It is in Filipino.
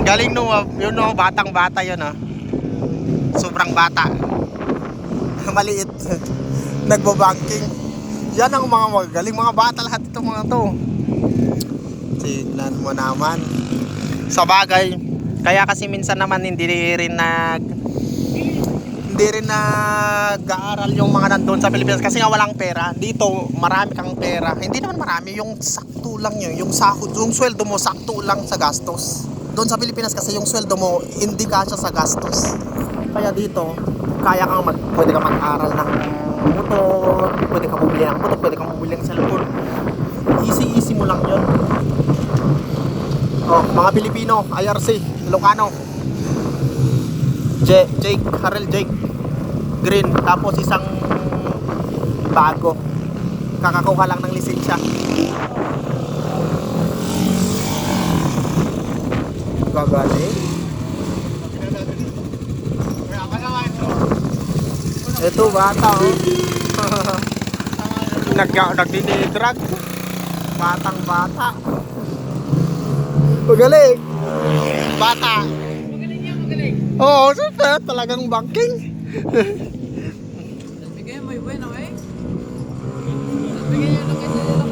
Galing no, yun no, batang bata yun ah. Sobrang bata. Maliit. Nagbo-banking. Yan ang mga magaling mga bata lahat itong mga to. Tignan mo naman. Sa bagay, kaya kasi minsan naman hindi rin nag-aaral yung mga nandun sa Pilipinas kasi nga walang pera. Dito marami kang pera. Hindi naman marami, yung sakto lang yun. Yung sahod, yung sweldo mo sakto lang sa gastos. Doon sa Pilipinas kasi yung sweldo mo hindi kasya sa gastos. Kaya dito, pwede kang mag-aral ng motor, pwede kang bumili ng motor, pwede kang bumili ng cellphone. Easy mo lang yun. Oh, mga Pilipino, IRC, Ilocano. Jake, Harel Jake Green, tapos isang bago. Kakakuha lang ng lisensya. Gagaling. Ito bata oh. Nagdinidrag. Batang bata. Magaling. Bata. Oo, super. Talagang banking. Bigay mo yung bueno eh. Bigay yung lokasyon.